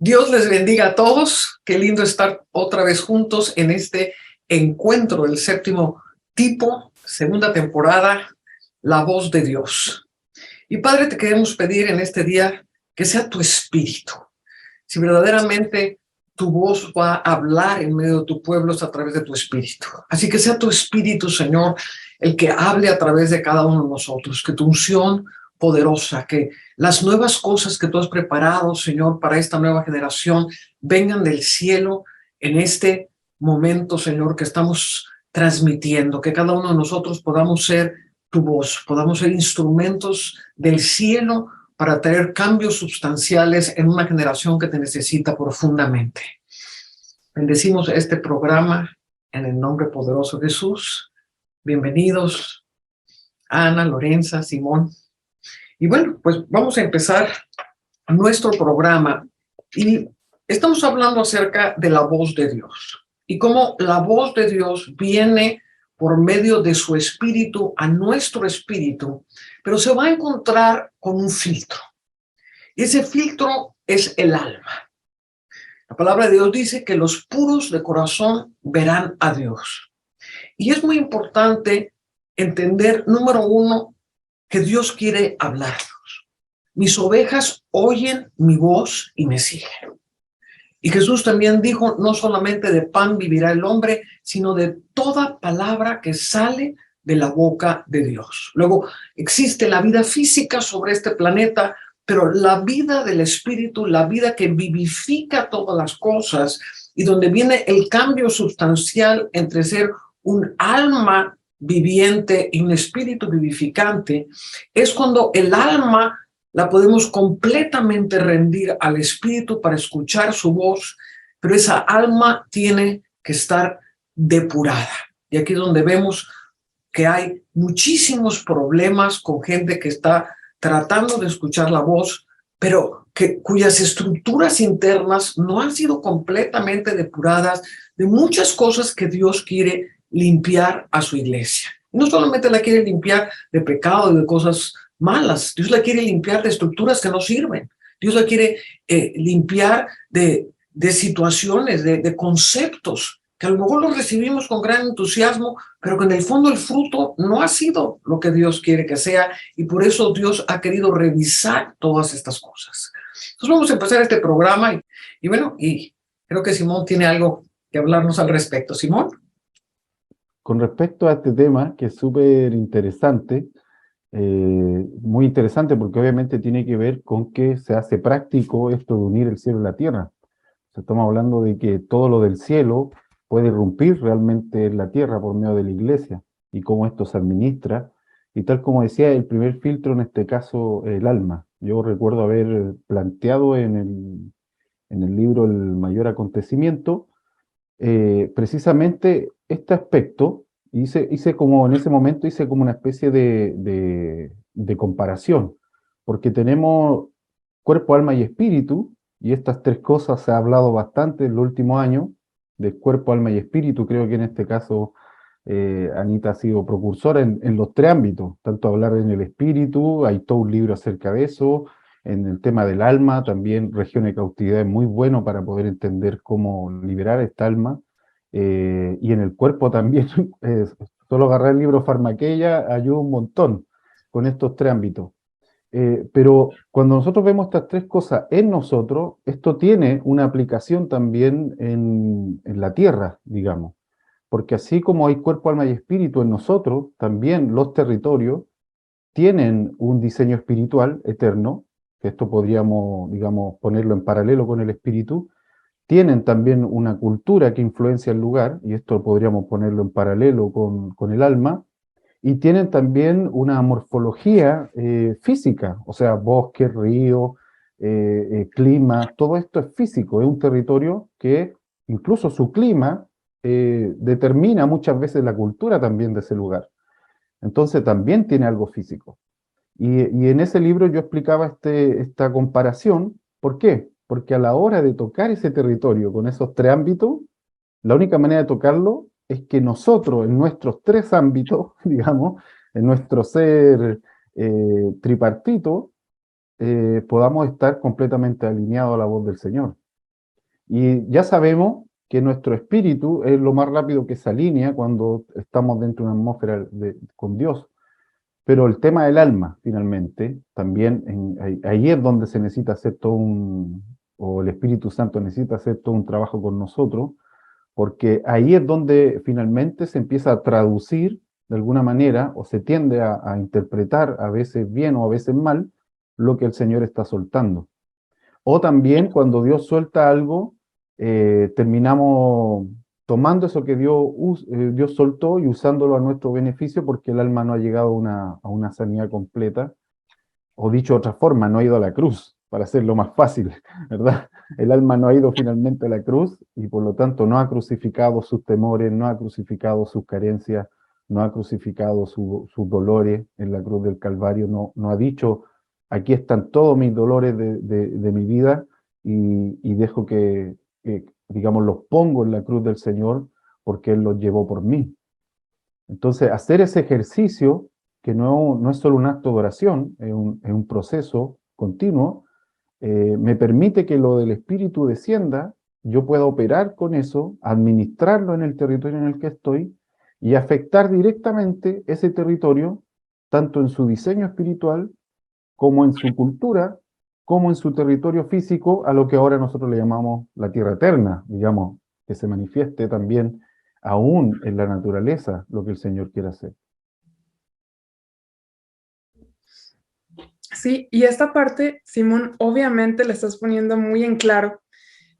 Dios les bendiga a todos. Qué lindo estar otra vez juntos en este encuentro, el séptimo tipo, segunda temporada, La Voz de Dios. Y Padre, te queremos pedir en este día que sea tu espíritu. Si verdaderamente tu voz va a hablar en medio de tu pueblo es a través de tu espíritu. Así que sea tu espíritu, Señor, el que hable a través de cada uno de nosotros, que tu unción poderosa, que las nuevas cosas que tú has preparado, Señor, para esta nueva generación, vengan del cielo en este momento, Señor, que estamos transmitiendo, que cada uno de nosotros podamos ser tu voz, podamos ser instrumentos del cielo para traer cambios sustanciales en una generación que te necesita profundamente. Bendecimos este programa en el nombre poderoso de Jesús. Bienvenidos, Ana, Lorenza, Simón. Y bueno, pues vamos a empezar nuestro programa y estamos hablando acerca de la voz de Dios y cómo la voz de Dios viene por medio de su espíritu a nuestro espíritu, pero se va a encontrar con un filtro. Y ese filtro es el alma. La palabra de Dios dice que los puros de corazón verán a Dios. Y es muy importante entender, número uno, que Dios quiere hablarnos. Mis ovejas oyen mi voz y me siguen. Y Jesús también dijo, no solamente de pan vivirá el hombre, sino de toda palabra que sale de la boca de Dios. Luego, existe la vida física sobre este planeta, pero la vida del espíritu, la vida que vivifica todas las cosas y donde viene el cambio sustancial entre ser un alma viviente y un espíritu vivificante, es cuando el alma la podemos completamente rendir al espíritu para escuchar su voz, pero esa alma tiene que estar depurada. Y aquí es donde vemos que hay muchísimos problemas con gente que está tratando de escuchar la voz, pero cuyas estructuras internas no han sido completamente depuradas de muchas cosas que Dios quiere limpiar a su iglesia. Y no solamente la quiere limpiar de pecado y de cosas malas, Dios la quiere limpiar de estructuras que no sirven. Dios la quiere limpiar de situaciones, de conceptos que a lo mejor los recibimos con gran entusiasmo, pero que en el fondo el fruto no ha sido lo que Dios quiere que sea, y por eso Dios ha querido revisar todas estas cosas. Entonces vamos a empezar este programa y bueno, y creo que Simón tiene algo que hablarnos al respecto. Simón. Con respecto a este tema, que es súper interesante, muy interesante porque obviamente tiene que ver con que se hace práctico esto de unir el cielo y la tierra. O sea, estamos hablando de que todo lo del cielo puede irrumpir realmente en la tierra por medio de la iglesia y cómo esto se administra. Y tal como decía, el primer filtro en este caso, el alma. Yo recuerdo haber planteado en el libro El Mayor Acontecimiento, precisamente este aspecto. Hice como en ese momento hice como una especie de comparación, porque tenemos cuerpo, alma y espíritu, y estas tres cosas se ha hablado bastante en los últimos años, de cuerpo, alma y espíritu. Creo que en este caso Anita ha sido precursora en los tres ámbitos, tanto hablar en el espíritu, hay todo un libro acerca de eso, en el tema del alma, también Región de Cautividad es muy bueno para poder entender cómo liberar esta alma, y en el cuerpo también, solo agarrar el libro Farmaqueia ayuda un montón con estos tres ámbitos. Pero cuando nosotros vemos estas tres cosas en nosotros, esto tiene una aplicación también en la tierra, digamos. Porque así como hay cuerpo, alma y espíritu en nosotros, también los territorios tienen un diseño espiritual eterno, que esto podríamos, digamos, ponerlo en paralelo con el espíritu. Tienen también una cultura que influencia el lugar, y esto podríamos ponerlo en paralelo con el alma. Y tienen también una morfología física, o sea, bosque, río, clima, todo esto es físico, es un territorio que incluso su clima determina muchas veces la cultura también de ese lugar. Entonces también tiene algo físico. Y en ese libro yo explicaba esta comparación. ¿Por qué? Porque a la hora de tocar ese territorio con esos tres ámbitos, la única manera de tocarlo es que nosotros, en nuestros tres ámbitos, digamos, en nuestro ser tripartito, podamos estar completamente alineados a la voz del Señor. Y ya sabemos que nuestro espíritu es lo más rápido que se alinea cuando estamos dentro de una atmósfera con Dios. Pero el tema del alma, finalmente, también ahí es donde se necesita hacer o el Espíritu Santo necesita hacer todo un trabajo con nosotros, porque ahí es donde finalmente se empieza a traducir de alguna manera, o se tiende a interpretar a veces bien o a veces mal, lo que el Señor está soltando. O también cuando Dios suelta algo, terminamos tomando eso que Dios soltó y usándolo a nuestro beneficio porque el alma no ha llegado a una sanidad completa, o dicho de otra forma, no ha ido a la cruz, para hacerlo más fácil, ¿verdad? El alma no ha ido finalmente a la cruz y por lo tanto no ha crucificado sus temores, no ha crucificado sus carencias, no ha crucificado sus dolores en la cruz del Calvario, no ha dicho, aquí están todos mis dolores de mi vida y dejo digamos, los pongo en la cruz del Señor porque Él los llevó por mí. Entonces, hacer ese ejercicio, que no es solo un acto de oración, es un proceso continuo, me permite que lo del Espíritu descienda, yo pueda operar con eso, administrarlo en el territorio en el que estoy y afectar directamente ese territorio, tanto en su diseño espiritual, como en su cultura, como en su territorio físico, a lo que ahora nosotros le llamamos la tierra eterna, digamos, que se manifieste también aún en la naturaleza lo que el Señor quiere hacer. Sí, y esta parte, Simón, obviamente le estás poniendo muy en claro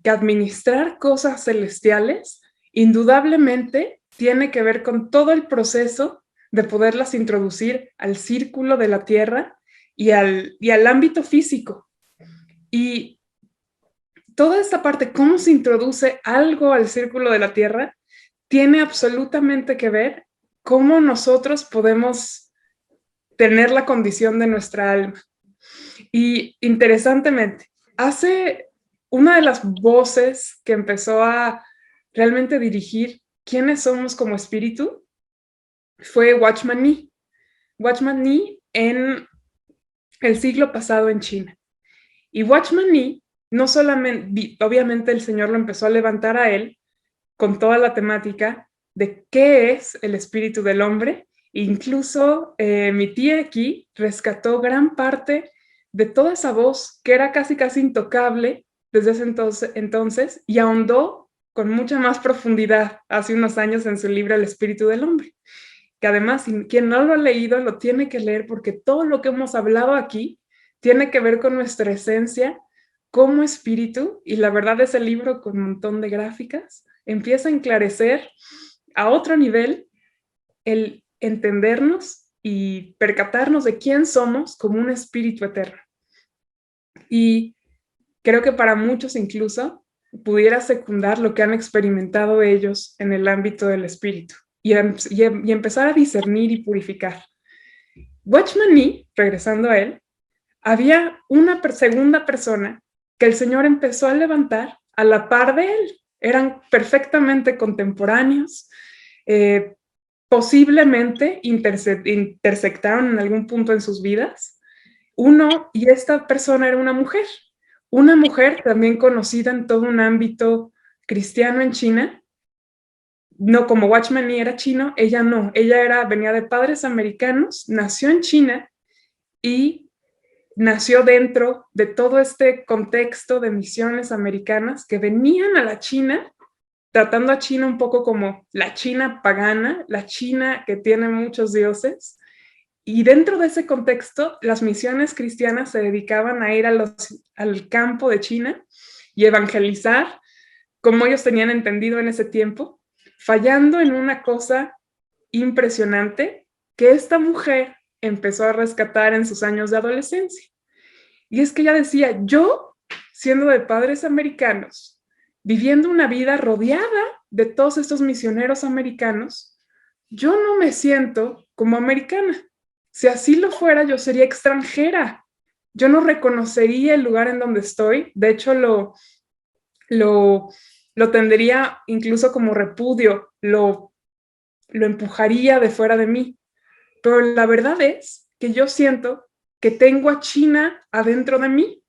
que administrar cosas celestiales indudablemente tiene que ver con todo el proceso de poderlas introducir al círculo de la tierra y al ámbito físico. Y toda esta parte, cómo se introduce algo al círculo de la tierra, tiene absolutamente que ver cómo nosotros podemos tener la condición de nuestra alma. Y interesantemente, hace una de las voces que empezó a realmente dirigir quiénes somos como espíritu fue Watchman Nee. Watchman Nee en el siglo pasado en China. Y Watchman Nee, no solamente, obviamente el Señor lo empezó a levantar a él con toda la temática de qué es el espíritu del hombre. Incluso mi tía aquí rescató gran parte de toda esa voz que era casi intocable desde ese entonces y ahondó con mucha más profundidad hace unos años en su libro El espíritu del hombre, que además quien no lo ha leído lo tiene que leer porque todo lo que hemos hablado aquí tiene que ver con nuestra esencia como espíritu, y la verdad ese libro con un montón de gráficas empieza a enclarecer a otro nivel el entendernos y percatarnos de quién somos como un espíritu eterno. Y creo que para muchos incluso pudiera secundar lo que han experimentado ellos en el ámbito del espíritu y empezar a discernir y purificar. Watchman Nee, regresando a él, había una segunda persona que el Señor empezó a levantar a la par de él. Eran perfectamente contemporáneos, posiblemente intersectaron en algún punto en sus vidas. Y esta persona era una mujer también conocida en todo un ámbito cristiano en China. No, como Watchman Nee era chino, ella no, venía de padres americanos, nació en China y nació dentro de todo este contexto de misiones americanas que venían a la China, tratando a China un poco como la China pagana, la China que tiene muchos dioses. Y dentro de ese contexto, las misiones cristianas se dedicaban a ir al campo de China y evangelizar, como ellos tenían entendido en ese tiempo, fallando en una cosa impresionante que esta mujer empezó a rescatar en sus años de adolescencia. Y es que ella decía, yo, siendo de padres americanos, viviendo una vida rodeada de todos estos misioneros americanos, yo no me siento como americana. Si así lo fuera, yo sería extranjera. Yo no reconocería el lugar en donde estoy. De hecho, lo tendría incluso como repudio, lo empujaría de fuera de mí. Pero la verdad es que yo siento que tengo a China adentro de mí.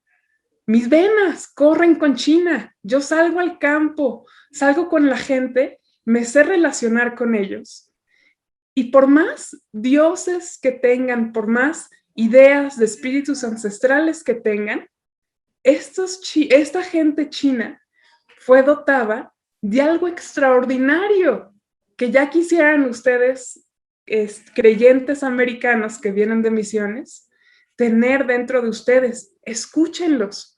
mis venas corren con China, yo salgo al campo, salgo con la gente, me sé relacionar con ellos. Y por más dioses que tengan, por más ideas de espíritus ancestrales que tengan, esta gente china fue dotada de algo extraordinario que ya quisieran ustedes, creyentes americanos que vienen de misiones, tener dentro de ustedes. Escúchenlos.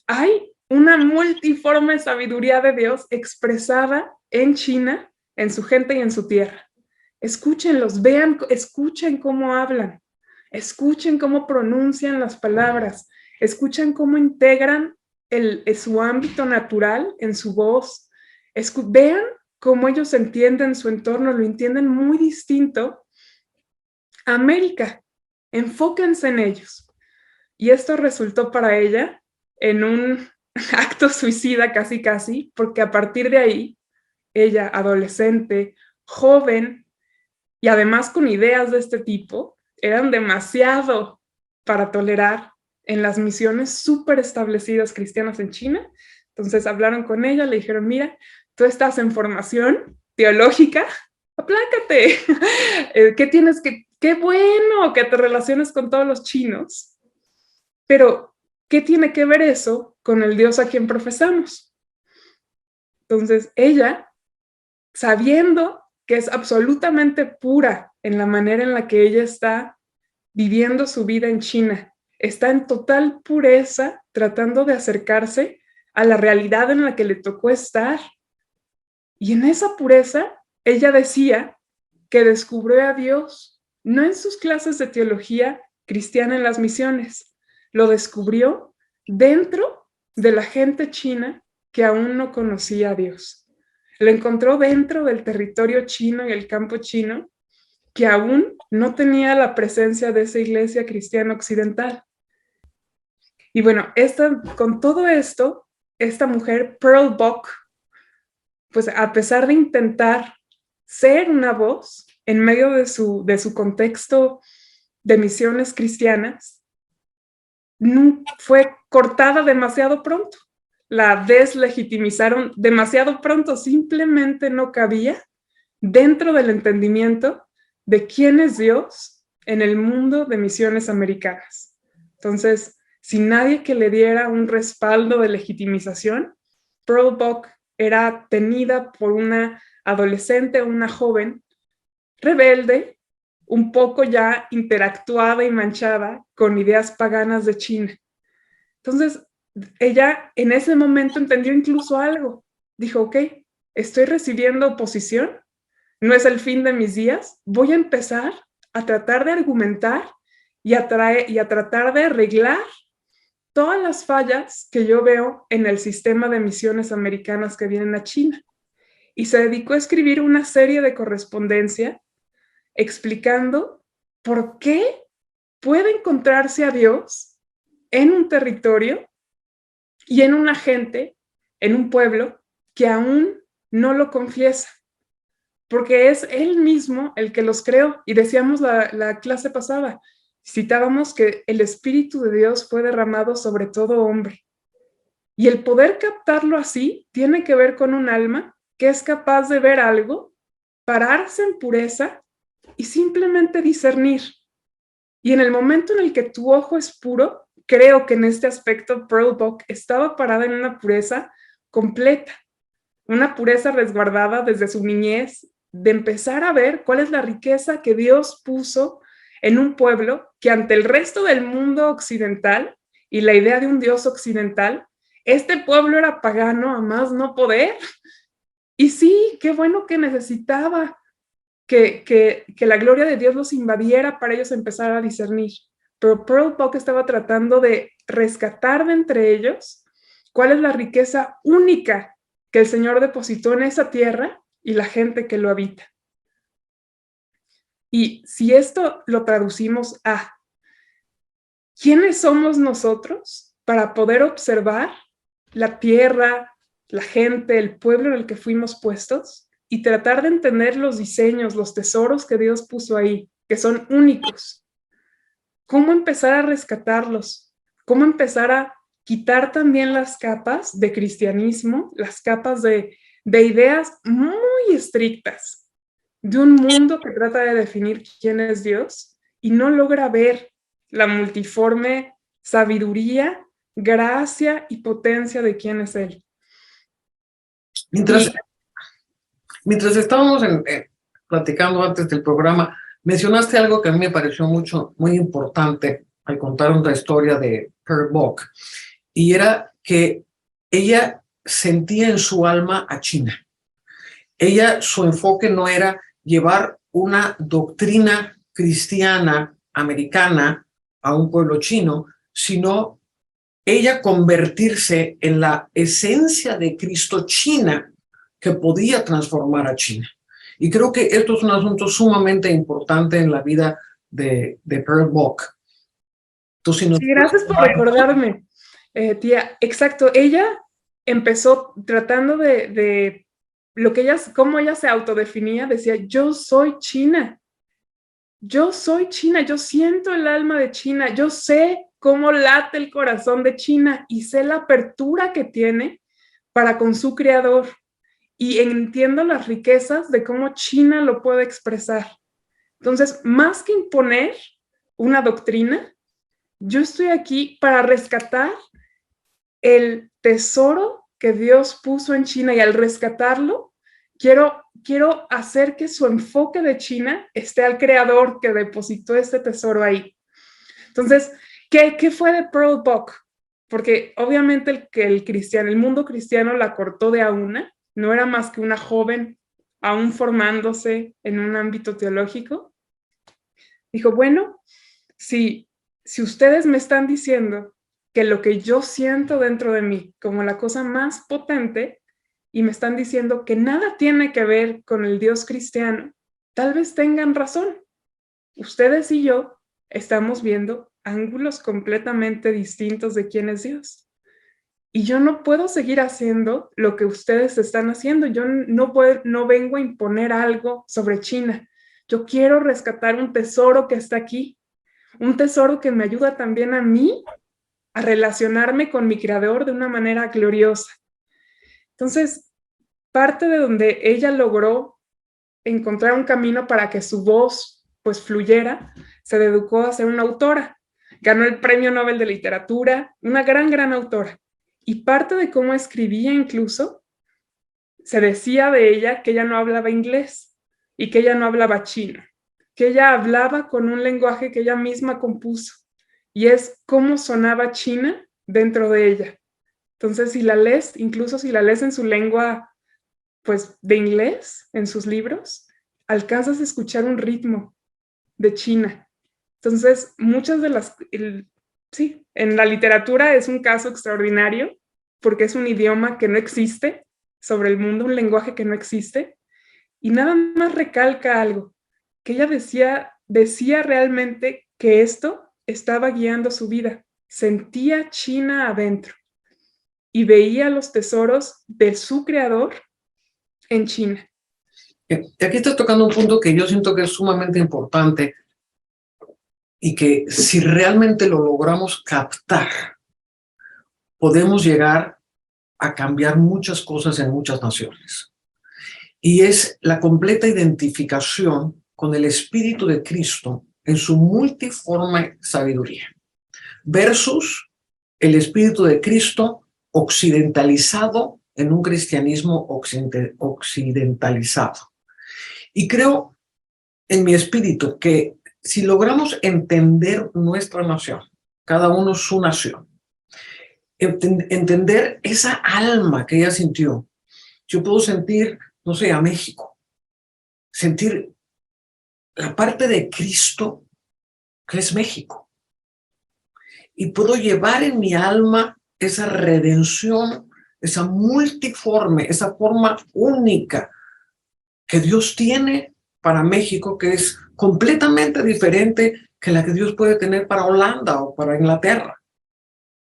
Hay una multiforme sabiduría de Dios expresada en China, en su gente y en su tierra. Escúchenlos, vean, escuchen cómo hablan, escuchen cómo pronuncian las palabras, escuchen cómo integran su ámbito natural en su voz. Vean cómo ellos entienden su entorno, lo entienden muy distinto a América. Enfóquense en ellos. Y esto resultó para ella en un acto suicida casi, porque a partir de ahí, ella, adolescente, joven, y además con ideas de este tipo, eran demasiado para tolerar en las misiones súper establecidas cristianas en China. Entonces hablaron con ella, le dijeron, mira, tú estás en formación teológica, aplácate. Qué bueno que te relaciones con todos los chinos, pero ¿qué tiene que ver eso con el Dios a quien profesamos? Entonces ella, sabiendo que es absolutamente pura en la manera en la que ella está viviendo su vida en China, está en total pureza tratando de acercarse a la realidad en la que le tocó estar. Y en esa pureza, ella decía que descubrió a Dios, no en sus clases de teología cristiana en las misiones, lo descubrió dentro de la gente china que aún no conocía a Dios. Lo encontró dentro del territorio chino y el campo chino que aún no tenía la presencia de esa iglesia cristiana occidental. Y bueno, con todo esto, esta mujer, Pearl Buck, pues a pesar de intentar ser una voz en medio de su contexto de misiones cristianas, fue cortada demasiado pronto. La deslegitimizaron demasiado pronto, simplemente no cabía dentro del entendimiento de quién es Dios en el mundo de misiones americanas. Entonces, sin nadie que le diera un respaldo de legitimización, Pearl Buck era tenida por una adolescente, una joven rebelde, un poco ya interactuada y manchada con ideas paganas de China. Entonces, ella en ese momento entendió incluso algo. Dijo, ok, estoy recibiendo oposición, no es el fin de mis días, voy a empezar a tratar de argumentar y a tratar de arreglar todas las fallas que yo veo en el sistema de misiones americanas que vienen a China. Y se dedicó a escribir una serie de correspondencia explicando por qué puede encontrarse a Dios en un territorio y en una gente, en un pueblo que aún no lo confiesa, porque es Él mismo el que los creó. Y decíamos la clase pasada, citábamos que el Espíritu de Dios fue derramado sobre todo hombre. Y el poder captarlo así tiene que ver con un alma que es capaz de ver algo, pararse en pureza y simplemente discernir. Y en el momento en el que tu ojo es puro, creo que en este aspecto Pearl Buck estaba parada en una pureza completa, una pureza resguardada desde su niñez, de empezar a ver cuál es la riqueza que Dios puso en un pueblo que ante el resto del mundo occidental y la idea de un Dios occidental, este pueblo era pagano a más no poder. Y sí, qué bueno que necesitaba que la gloria de Dios los invadiera para ellos empezar a discernir. Pero Pearl Buck estaba tratando de rescatar de entre ellos cuál es la riqueza única que el Señor depositó en esa tierra y la gente que lo habita. Y si esto lo traducimos a ¿quiénes somos nosotros para poder observar la tierra, la gente, el pueblo en el que fuimos puestos y tratar de entender los diseños, los tesoros que Dios puso ahí, que son únicos? ¿Cómo empezar a rescatarlos? ¿Cómo empezar a quitar también las capas de cristianismo, las capas de ideas muy estrictas de un mundo que trata de definir quién es Dios y no logra ver la multiforme sabiduría, gracia y potencia de quién es Él. Mientras estábamos platicando antes del programa, mencionaste algo que a mí me pareció muy importante al contar una historia de Pearl Buck, y era que ella sentía en su alma a China. Su enfoque no era llevar una doctrina cristiana americana a un pueblo chino, sino ella convertirse en la esencia de Cristo china que podía transformar a China. Y creo que esto es un asunto sumamente importante en la vida de Pearl Buck. Sí, gracias por recordarme, tía. Exacto, ella empezó tratando de lo que cómo ella se autodefinía, decía, yo soy China, yo siento el alma de China, yo sé cómo late el corazón de China y sé la apertura que tiene para con su creador y entiendo las riquezas de cómo China lo puede expresar. Entonces, más que imponer una doctrina, yo estoy aquí para rescatar el tesoro que Dios puso en China y al rescatarlo, quiero hacer que su enfoque de China esté al creador que depositó este tesoro ahí. Entonces, ¿qué fue de Pearl Buck? Porque obviamente el mundo cristiano la cortó de a una, no era más que una joven aún formándose en un ámbito teológico. Dijo, bueno, si ustedes me están diciendo que lo que yo siento dentro de mí como la cosa más potente y me están diciendo que nada tiene que ver con el Dios cristiano, tal vez tengan razón. Ustedes y yo estamos viendo ángulos completamente distintos de quién es Dios. Y yo no puedo seguir haciendo lo que ustedes están haciendo. Yo no vengo a imponer algo sobre China. Yo quiero rescatar un tesoro que está aquí, un tesoro que me ayuda también a mí a relacionarme con mi creador de una manera gloriosa. Entonces, parte de donde ella logró encontrar un camino para que su voz pues fluyera, se dedicó a ser una autora. Ganó el Premio Nobel de Literatura, una gran autora. Y parte de cómo escribía incluso, se decía de ella que ella no hablaba inglés y que ella no hablaba chino, que ella hablaba con un lenguaje que ella misma compuso. Y es cómo sonaba China dentro de ella. Entonces, incluso si la lees en su lengua, pues, de inglés, en sus libros, alcanzas a escuchar un ritmo de China. Entonces, en la literatura es un caso extraordinario, porque es un idioma que no existe sobre el mundo, un lenguaje que no existe, y nada más recalca algo, que ella decía realmente que esto estaba guiando su vida, sentía China adentro y veía los tesoros de su creador en China. Y aquí estás tocando un punto que yo siento que es sumamente importante y que si realmente lo logramos captar, podemos llegar a cambiar muchas cosas en muchas naciones. Y es la completa identificación con el Espíritu de Cristo en su multiforme sabiduría, versus el Espíritu de Cristo occidentalizado en un cristianismo occidentalizado. Y creo en mi espíritu que si logramos entender nuestra nación, cada uno su nación, entender esa alma que ella sintió, yo puedo sentir, no sé, a México, sentir la parte de Cristo que es México. Y puedo llevar en mi alma esa redención, esa multiforme, esa forma única que Dios tiene para México, que es completamente diferente que la que Dios puede tener para Holanda o para Inglaterra.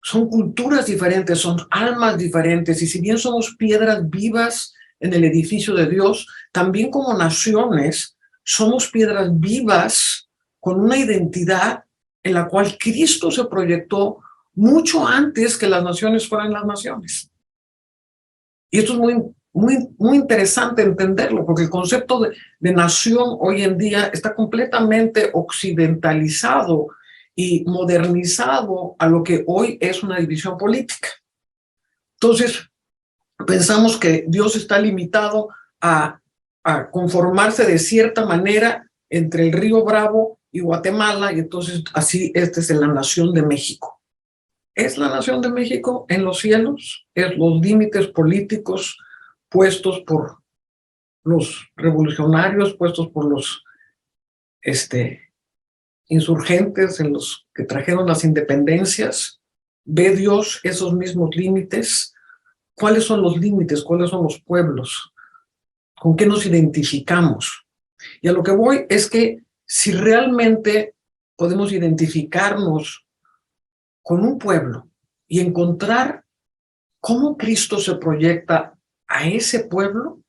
Son culturas diferentes, son almas diferentes, y si bien somos piedras vivas en el edificio de Dios, también como naciones somos piedras vivas con una identidad en la cual Cristo se proyectó mucho antes que las naciones fueran las naciones. Y esto es muy interesante entenderlo, porque el concepto de nación hoy en día está completamente occidentalizado y modernizado a lo que hoy es una división política. Entonces, pensamos que Dios está limitado a conformarse de cierta manera entre el Río Bravo y Guatemala, y entonces así esta es la nación de México. ¿Es la nación de México en los cielos? ¿Es los límites políticos puestos por los revolucionarios, puestos por los insurgentes, en los que trajeron las independencias? ¿Ve Dios esos mismos límites? ¿Cuáles son los límites? ¿Cuáles son los pueblos? ¿Con qué nos identificamos? Y a lo que voy es que si realmente podemos identificarnos con un pueblo y encontrar cómo Cristo se proyecta a ese pueblo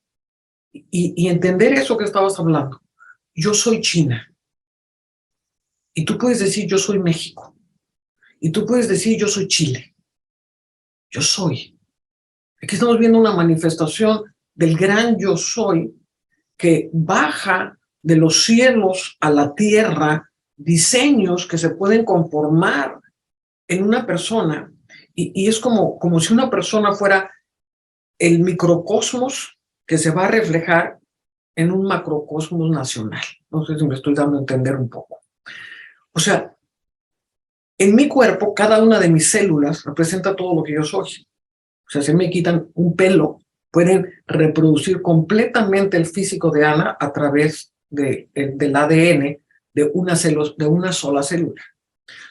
y entender eso que estabas hablando. Yo soy China. Y tú puedes decir, yo soy México. Y tú puedes decir, yo soy Chile. Yo soy. Aquí estamos viendo una manifestación del gran yo soy que baja de los cielos a la tierra diseños que se pueden conformar en una persona. Y es como si una persona fuera el microcosmos que se va a reflejar en un macrocosmos nacional. No sé si me estoy dando a entender un poco. O sea, en mi cuerpo, cada una de mis células representa todo lo que yo soy. O sea, si me quitan un pelo, pueden reproducir completamente el físico de Ana a través del ADN de una sola célula.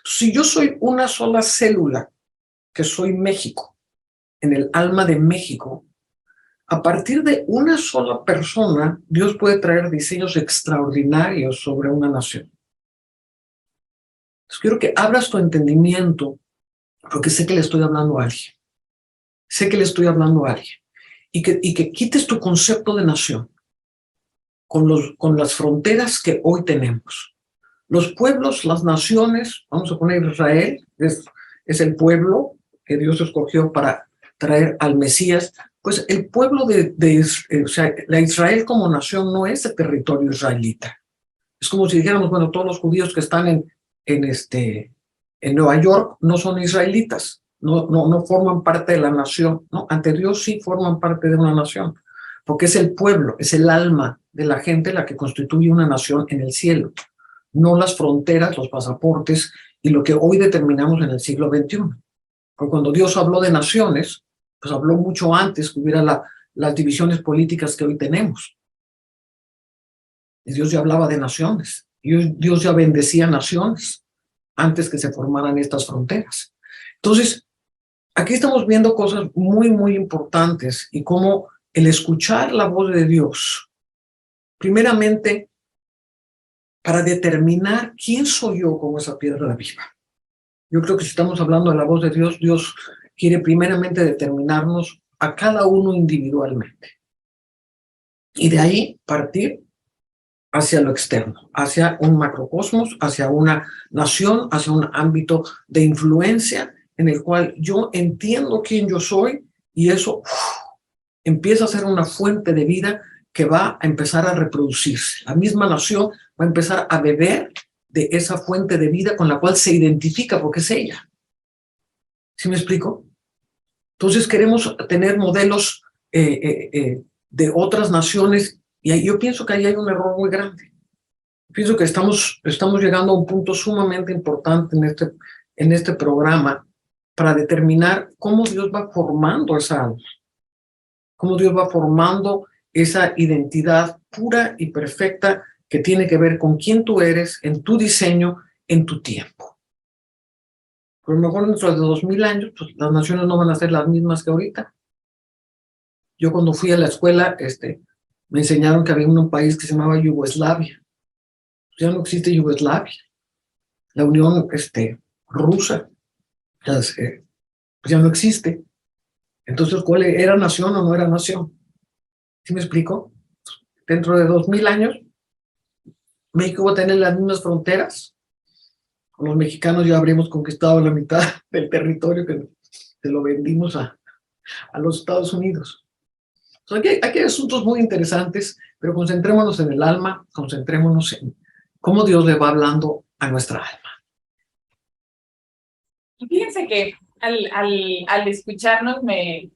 Si yo soy una sola célula, que soy México, en el alma de México, a partir de una sola persona, Dios puede traer diseños extraordinarios sobre una nación. Entonces, quiero que abras tu entendimiento, porque sé que le estoy hablando a alguien. Sé que le estoy hablando a alguien. Y que quites tu concepto de nación con las fronteras que hoy tenemos. Los pueblos, las naciones, vamos a poner Israel, es el pueblo que Dios escogió para traer al Mesías. Pues el pueblo o sea, la Israel como nación no es el territorio israelita. Es como si dijéramos, bueno, todos los judíos que están en Nueva York no son israelitas, no forman parte de la nación, ¿no? Ante Dios sí forman parte de una nación, porque es el pueblo, es el alma de la gente la que constituye una nación en el cielo, no las fronteras, los pasaportes y lo que hoy determinamos en el siglo XXI. Porque cuando Dios habló de naciones, pues habló mucho antes que hubiera las divisiones políticas que hoy tenemos. Y Dios ya hablaba de naciones. Dios ya bendecía naciones antes que se formaran estas fronteras. Entonces, aquí estamos viendo cosas muy importantes y cómo el escuchar la voz de Dios, primeramente, para determinar quién soy yo como esa piedra viva. Yo creo que si estamos hablando de la voz de Dios, Dios quiere primeramente determinarnos a cada uno individualmente. Y de ahí partir hacia lo externo, hacia un macrocosmos, hacia una nación, hacia un ámbito de influencia en el cual yo entiendo quién yo soy y eso empieza a ser una fuente de vida que va a empezar a reproducirse. La misma nación va a empezar a beber de esa fuente de vida con la cual se identifica porque es ella. ¿Sí me explico? Entonces queremos tener modelos de otras naciones y ahí yo pienso que ahí hay un error muy grande. Pienso que estamos llegando a un punto sumamente importante en este programa para determinar cómo Dios va formando esa alma, cómo Dios va formando esa identidad pura y perfecta que tiene que ver con quién tú eres, en tu diseño, en tu tiempo. A lo mejor dentro de 2000 años, pues las naciones no van a ser las mismas que ahorita. Yo cuando fui a la escuela, me enseñaron que había un país que se llamaba Yugoslavia. Ya no existe Yugoslavia. La Unión Rusa pues ya no existe. Entonces, ¿cuál era nación o no era nación? ¿Sí me explico? Dentro de 2000 años, México va a tener las mismas fronteras Los mexicanos ya habríamos conquistado la mitad del territorio que se lo vendimos a los Estados Unidos. Entonces, aquí hay asuntos muy interesantes, pero concentrémonos en el alma, concentrémonos en cómo Dios le va hablando a nuestra alma. Y fíjense que al escucharnos me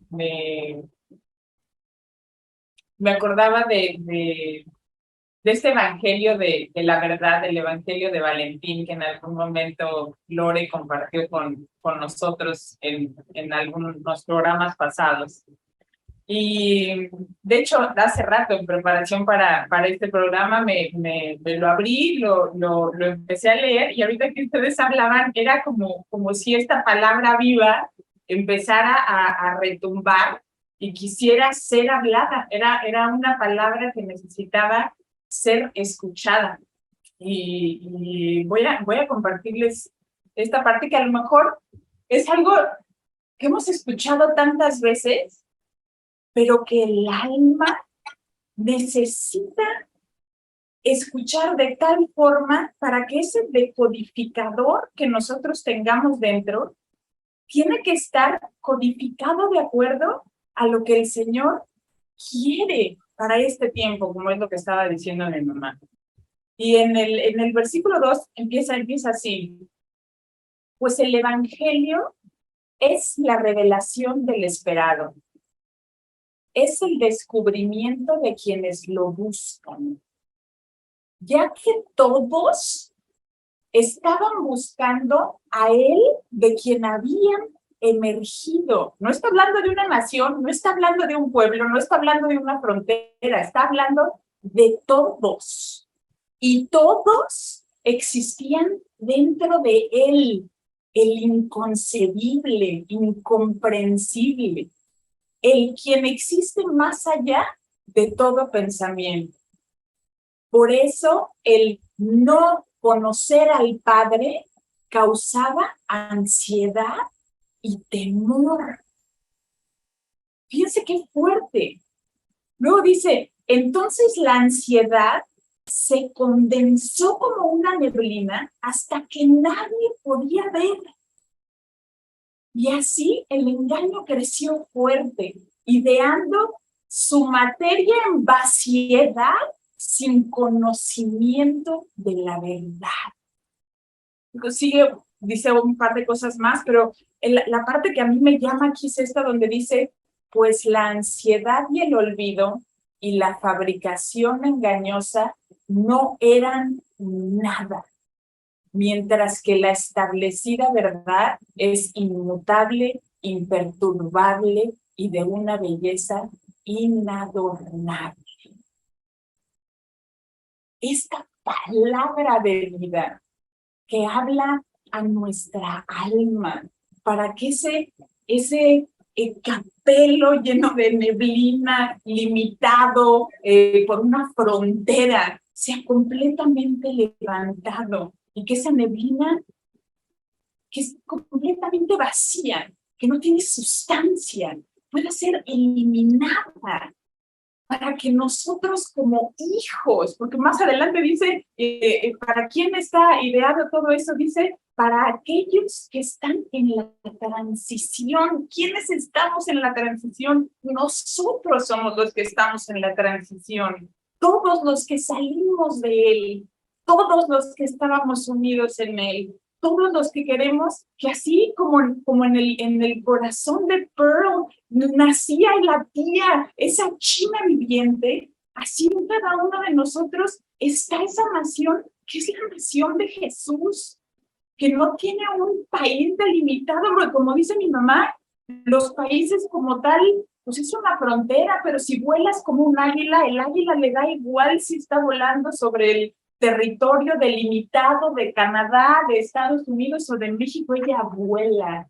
acordaba de este evangelio de la verdad, del evangelio de Valentín, que en algún momento Lore compartió con nosotros en algunos programas pasados. Y de hecho, hace rato en preparación para este programa me lo abrí, lo empecé a leer, y ahorita que ustedes hablaban era como si esta palabra viva empezara a retumbar y quisiera ser hablada. Era una palabra que necesitaba ser escuchada. Y voy a compartirles esta parte que a lo mejor es algo que hemos escuchado tantas veces, pero que el alma necesita escuchar de tal forma para que ese decodificador que nosotros tengamos dentro tiene que estar codificado de acuerdo a lo que el Señor quiere para este tiempo, como es lo que estaba diciendo mi mamá. Y en el versículo 2 empieza así: pues el evangelio es la revelación del esperado. Es el descubrimiento de quienes lo buscan, ya que todos estaban buscando a él de quien habían emergido. No está hablando de una nación, no está hablando de un pueblo, no está hablando de una frontera, está hablando de todos. Y todos existían dentro de él, el inconcebible, incomprensible, el quien existe más allá de todo pensamiento. Por eso el no conocer al Padre causaba ansiedad y temor. Fíjense qué fuerte. Luego dice, entonces la ansiedad se condensó como una neblina hasta que nadie podía ver. Y así el engaño creció fuerte, ideando su materia en vaciedad sin conocimiento de la verdad. Sigue, dice un par de cosas más, pero la parte que a mí me llama aquí es esta donde dice, pues la ansiedad y el olvido y la fabricación engañosa no eran nada, mientras que la establecida verdad es inmutable, imperturbable y de una belleza inadornable. Esta palabra de vida que habla a nuestra alma para que ese capelo lleno de neblina, limitado por una frontera, sea completamente levantado, y que esa neblina, que es completamente vacía, que no tiene sustancia, pueda ser eliminada para que nosotros como hijos, porque más adelante dice, ¿para quién está ideado todo eso? Dice, para aquellos que están en la transición. ¿Quiénes estamos en la transición? Nosotros somos los que estamos en la transición. Todos los que salimos de él, todos los que estábamos unidos en él, todos los que queremos que así como en el corazón de Pearl nacía y latía esa china viviente, así en cada uno de nosotros está esa nación que es la nación de Jesús, que no tiene un país delimitado, porque como dice mi mamá, los países como tal, pues es una frontera, pero si vuelas como un águila, el águila le da igual si está volando sobre el territorio delimitado de Canadá, de Estados Unidos o de México. Ella vuela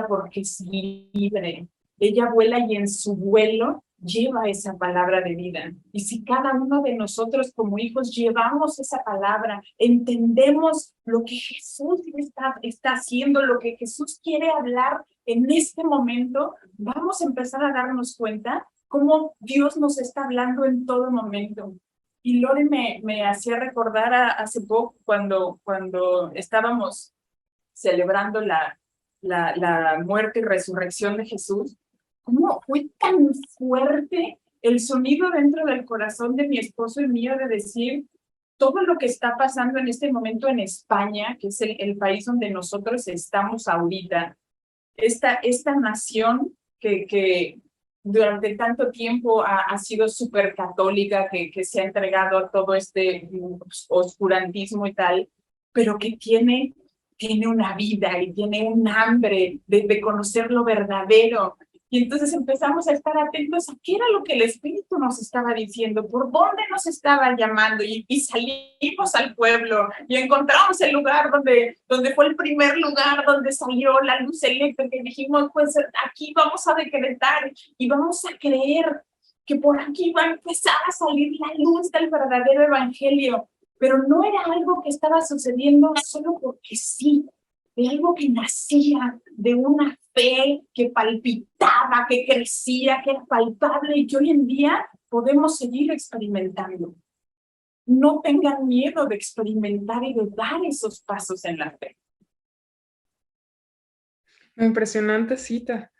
porque es libre, ella vuela y en su vuelo lleva esa palabra de vida. Y si cada uno de nosotros como hijos llevamos esa palabra, entendemos lo que Jesús está haciendo, lo que Jesús quiere hablar en este momento, vamos a empezar a darnos cuenta cómo Dios nos está hablando en todo momento. Y Lore me hacía recordar hace poco cuando estábamos celebrando la muerte y resurrección de Jesús, cómo fue tan fuerte el sonido dentro del corazón de mi esposo y mío de decir todo lo que está pasando en este momento en España, que es el país donde nosotros estamos ahorita, esta nación que durante tanto tiempo ha sido súper católica, que se ha entregado a todo este oscurantismo y tal, pero que tiene una vida y tiene un hambre de conocer lo verdadero. Y entonces empezamos a estar atentos a qué era lo que el Espíritu nos estaba diciendo, por dónde nos estaba llamando, y salimos al pueblo y encontramos el lugar donde fue el primer lugar donde salió la luz eléctrica y dijimos, pues aquí vamos a decretar y vamos a creer que por aquí va a empezar a salir la luz del verdadero evangelio. Pero no era algo que estaba sucediendo solo porque sí, de algo que nacía de una fe que palpitaba, que crecía, que era palpable y que hoy en día podemos seguir experimentando. No tengan miedo de experimentar y de dar esos pasos en la fe. Impresionante cita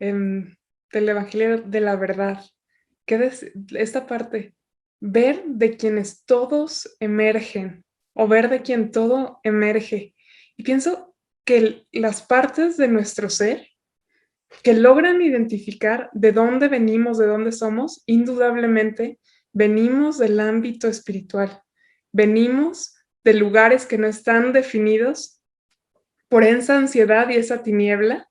del Evangelio de la verdad. Esta parte, ver de quienes todos emergen o ver de quien todo emerge. Y pienso que las partes de nuestro ser que logran identificar de dónde venimos, de dónde somos, indudablemente venimos del ámbito espiritual, venimos de lugares que no están definidos por esa ansiedad y esa tiniebla,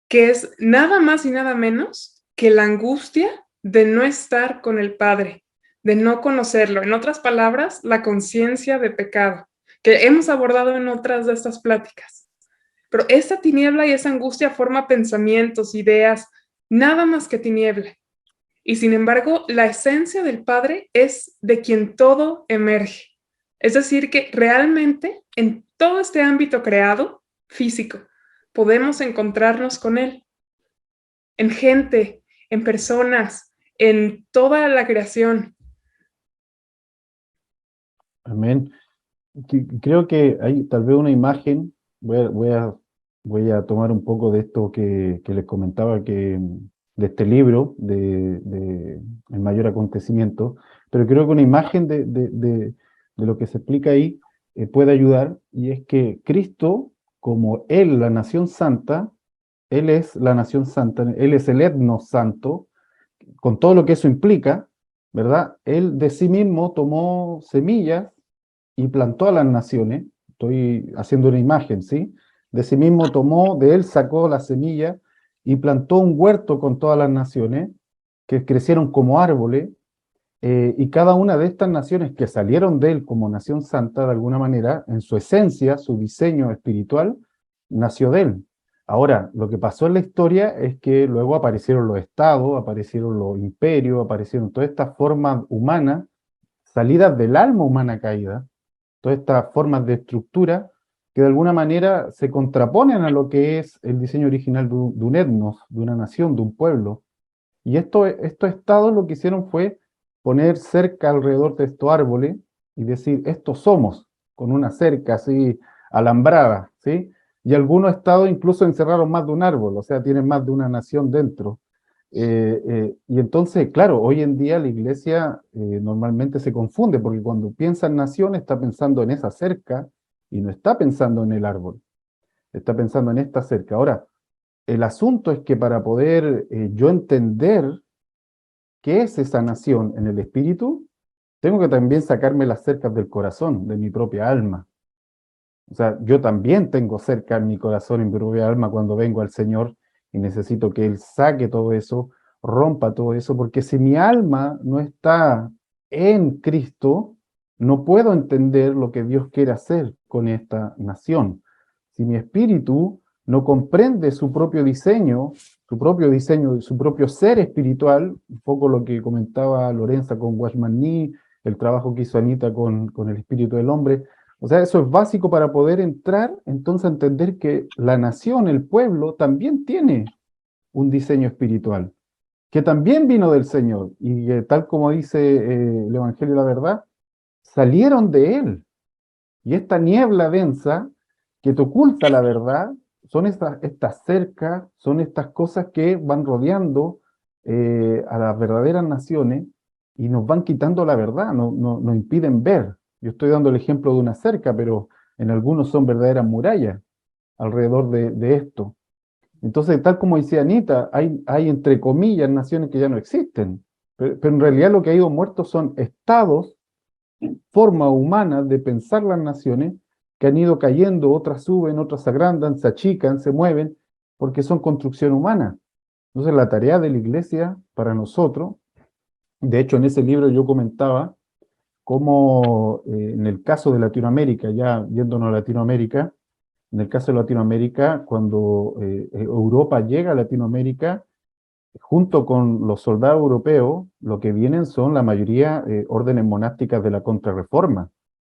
que es nada más y nada menos que la angustia de no estar con el Padre, de no conocerlo. En otras palabras, la conciencia de pecado, que hemos abordado en otras de estas pláticas. Pero esa tiniebla y esa angustia forma pensamientos, ideas, nada más que tiniebla. Y sin embargo, la esencia del Padre es de quien todo emerge. Es decir, que realmente en todo este ámbito creado, físico, podemos encontrarnos con Él. En gente, en personas, en toda la creación. Amén. Creo que hay tal vez una imagen, voy a tomar un poco de esto que les comentaba, de este libro, de El Mayor Acontecimiento, pero creo que una imagen de lo que se explica ahí puede ayudar, y es que Cristo, como Él, la nación santa, Él es la nación santa, Él es el etnos santo, con todo lo que eso implica, ¿verdad? Él de sí mismo tomó semillas y plantó a las naciones. Estoy haciendo una imagen, ¿sí? De sí mismo tomó, de él sacó la semilla y plantó un huerto con todas las naciones que crecieron como árboles, y cada una de estas naciones que salieron de él como nación santa, de alguna manera, en su esencia, su diseño espiritual, nació de él. Ahora, lo que pasó en la historia es que luego aparecieron los estados, aparecieron los imperios, aparecieron todas estas formas humanas, salidas del alma humana caída, todas estas formas de estructura que de alguna manera se contraponen a lo que es el diseño original de un etnos, de una nación, de un pueblo. Y estos estados lo que hicieron fue poner cerca alrededor de estos árboles y decir, estos somos, con una cerca así alambrada, ¿sí? Y algunos estados incluso encerraron más de un árbol, o sea, tienen más de una nación dentro. Y entonces, claro, hoy en día la iglesia normalmente se confunde, porque cuando piensa en nación está pensando en esa cerca y no está pensando en el árbol, está pensando en esta cerca. Ahora, el asunto es que para poder yo entender qué es esa nación en el espíritu, tengo que también sacarme las cercas del corazón, de mi propia alma. O sea, yo también tengo cerca en mi corazón, en mi propia alma, cuando vengo al Señor y necesito que Él saque todo eso, rompa todo eso, porque si mi alma no está en Cristo, no puedo entender lo que Dios quiere hacer con esta nación. Si mi espíritu no comprende su propio diseño, su propio ser espiritual, un poco lo que comentaba Lorenza con Watchman Nee, el trabajo que hizo Anita con el espíritu del hombre. O sea, eso es básico para poder entrar, entonces a entender que la nación, el pueblo, también tiene un diseño espiritual, que también vino del Señor, y que, tal como dice el Evangelio de la Verdad, salieron de Él. Y esta niebla densa que te oculta la verdad, son estas cercas, son estas cosas que van rodeando a las verdaderas naciones y nos van quitando la verdad, nos impiden ver. Yo estoy dando el ejemplo de una cerca, pero en algunos son verdaderas murallas alrededor de esto. Entonces, tal como decía Anita, hay entre comillas naciones que ya no existen, pero en realidad lo que ha ido muerto son estados, formas humanas de pensar las naciones, que han ido cayendo, otras suben, otras se agrandan, se achican, se mueven, porque son construcción humana. Entonces, la tarea de la iglesia para nosotros, de hecho, en ese libro yo comentaba cómo en el caso de Latinoamérica, ya yéndonos a Latinoamérica, en el caso de Latinoamérica, cuando Europa llega a Latinoamérica, junto con los soldados europeos, lo que vienen son la mayoría órdenes monásticas de la Contrarreforma.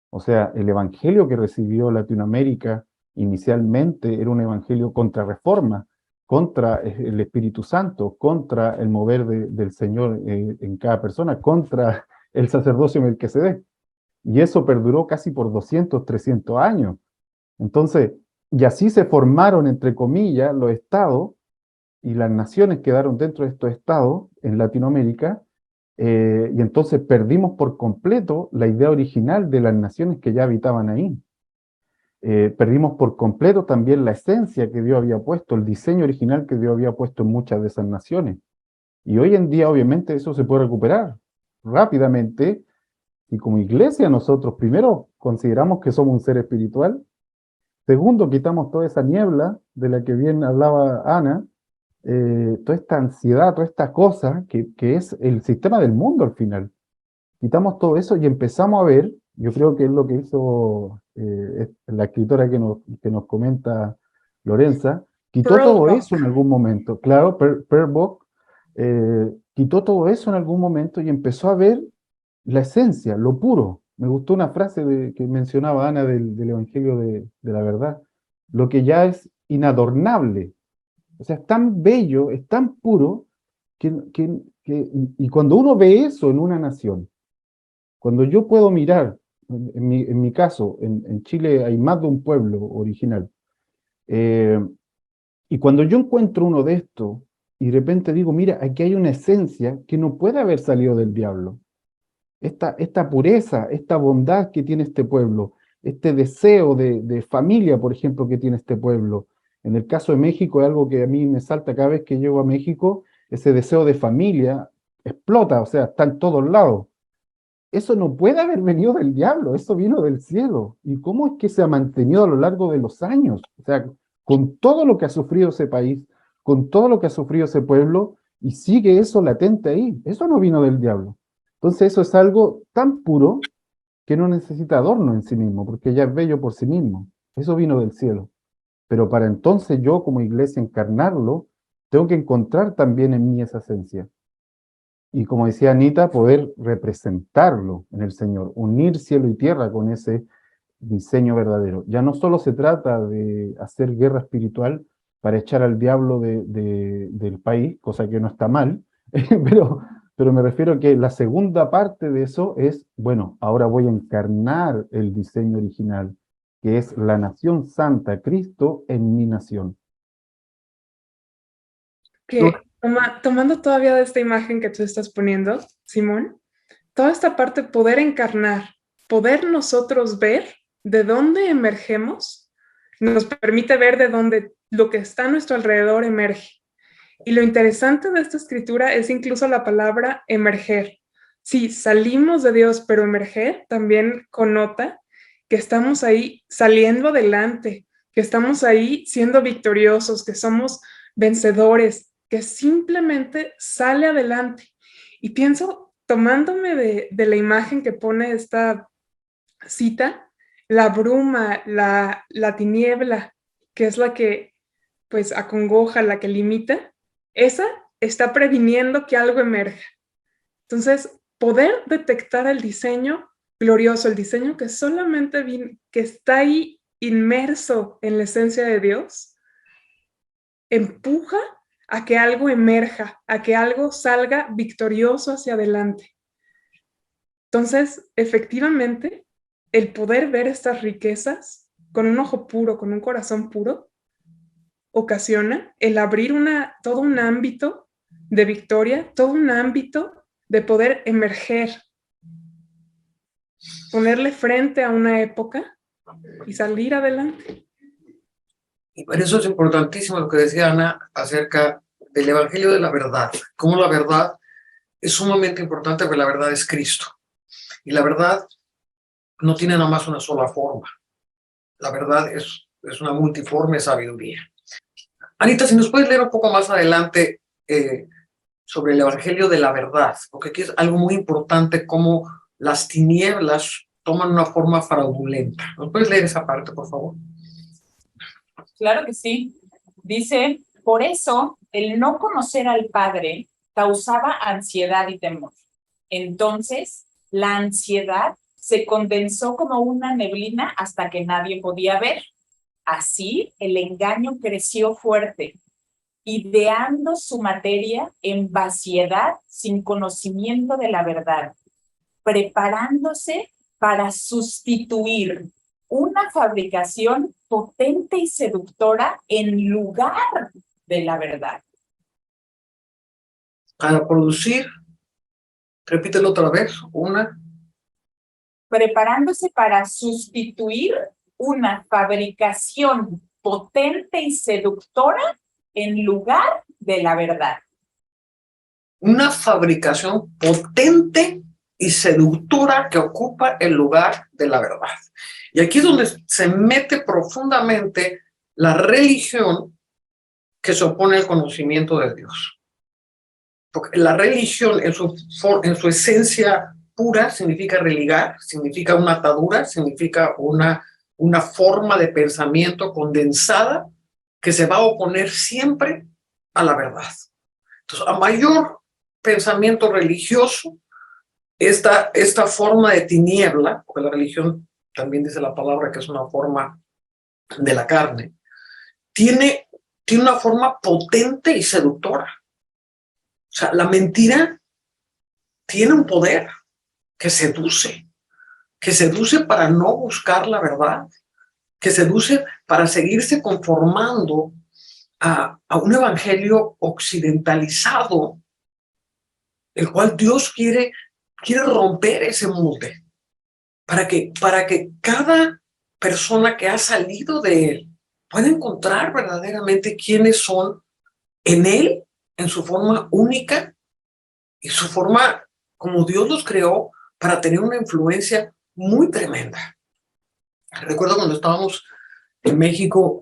O sea, el evangelio que recibió Latinoamérica inicialmente era un evangelio contrarreforma, contra el Espíritu Santo, contra el mover del Señor en cada persona, contra el sacerdocio Melquisedec. Y eso perduró casi por 200, 300 años. Entonces, y así se formaron, entre comillas, los estados, y las naciones quedaron dentro de estos estados en Latinoamérica, y entonces perdimos por completo la idea original de las naciones que ya habitaban ahí. Perdimos por completo también la esencia que Dios había puesto, el diseño original que Dios había puesto en muchas de esas naciones. Y hoy en día, obviamente, eso se puede recuperar rápidamente, y como iglesia nosotros, primero, consideramos que somos un ser espiritual. Segundo, quitamos toda esa niebla de la que bien hablaba Ana, toda esta ansiedad, toda esta cosa que es el sistema del mundo al final. Quitamos todo eso y empezamos a ver, yo creo que es lo que hizo la escritora que nos comenta Lorenza, quitó Pearl todo Buck. eso en algún momento. Claro, Pearl Buck quitó todo eso en algún momento y empezó a ver la esencia, lo puro. Me gustó una frase que mencionaba Ana del Evangelio de la Verdad, lo que ya es inadornable. O sea, es tan bello, es tan puro, y cuando uno ve eso en una nación, cuando yo puedo mirar, en mi caso, en Chile hay más de un pueblo original, eh, y cuando yo encuentro uno de estos, y de repente digo, mira, aquí hay una esencia que no puede haber salido del diablo. Esta pureza, esta bondad que tiene este pueblo, este deseo de familia, por ejemplo, que tiene este pueblo. En el caso de México es algo que a mí me salta cada vez que llego a México, ese deseo de familia explota, o sea, está en todos lados. Eso no puede haber venido del diablo, eso vino del cielo. ¿Y cómo es que se ha mantenido a lo largo de los años? O sea, con todo lo que ha sufrido ese país, con todo lo que ha sufrido ese pueblo, y sigue eso latente ahí. Eso no vino del diablo. Entonces eso es algo tan puro que no necesita adorno en sí mismo, porque ya es bello por sí mismo. Eso vino del cielo. Pero para entonces yo como iglesia encarnarlo, tengo que encontrar también en mí esa esencia. Y como decía Anita, poder representarlo en el Señor, unir cielo y tierra con ese diseño verdadero. Ya no solo se trata de hacer guerra espiritual para echar al diablo del país, cosa que no está mal, pero me refiero a que la segunda parte de eso es, bueno, ahora voy a encarnar el diseño original, que es la nación santa, Cristo en mi nación. Que tomando todavía de esta imagen que tú estás poniendo, Simón, toda esta parte, poder encarnar, poder nosotros ver de dónde emergemos, nos permite ver de dónde lo que está a nuestro alrededor emerge. Y lo interesante de esta escritura es incluso la palabra emerger. Sí, salimos de Dios, pero emerger también connota que estamos ahí saliendo adelante, que estamos ahí siendo victoriosos, que somos vencedores, que simplemente sale adelante. Y pienso, tomándome de la imagen que pone esta cita, la bruma, la tiniebla, que es la que pues acongoja, la que limita, esa está previniendo que algo emerja. Entonces, poder detectar el diseño glorioso, el diseño que solamente que está ahí inmerso en la esencia de Dios, empuja a que algo emerja, a que algo salga victorioso hacia adelante. Entonces, efectivamente, el poder ver estas riquezas con un ojo puro, con un corazón puro, ocasiona el abrir todo un ámbito de victoria, todo un ámbito de poder emerger, ponerle frente a una época y salir adelante. Y por eso es importantísimo lo que decía Ana acerca del Evangelio de la verdad, cómo la verdad es sumamente importante, porque la verdad es Cristo. Y la verdad no tiene nada más una sola forma. La verdad es una multiforme sabiduría. Anita, si nos puedes leer un poco más adelante sobre el Evangelio de la verdad, porque aquí es algo muy importante, cómo las tinieblas toman una forma fraudulenta. ¿Nos puedes leer esa parte, por favor? Claro que sí. Dice, por eso el no conocer al Padre causaba ansiedad y temor. Entonces, la ansiedad se condensó como una neblina hasta que nadie podía ver. Así, el engaño creció fuerte, ideando su materia en vaciedad sin conocimiento de la verdad, preparándose para sustituir una fabricación potente y seductora en lugar de la verdad. Para producir, repítelo otra vez, preparándose para sustituir una fabricación potente y seductora en lugar de la verdad. Una fabricación potente y seductora que ocupa el lugar de la verdad. Y aquí es donde se mete profundamente la religión que se opone al conocimiento de Dios. Porque la religión en su esencia pura significa religar, significa una atadura, significa una forma de pensamiento condensada que se va a oponer siempre a la verdad. Entonces, a mayor pensamiento religioso, esta forma de tiniebla, porque la religión también dice la palabra que es una forma de la carne, tiene una forma potente y seductora. O sea, la mentira tiene un poder que seduce para no buscar la verdad, que seduce para seguirse conformando a un evangelio occidentalizado, el cual Dios quiere romper ese molde, para que cada persona que ha salido de él pueda encontrar verdaderamente quiénes son en él, en su forma única y su forma como Dios los creó para tener una influencia muy tremenda. Recuerdo cuando estábamos en México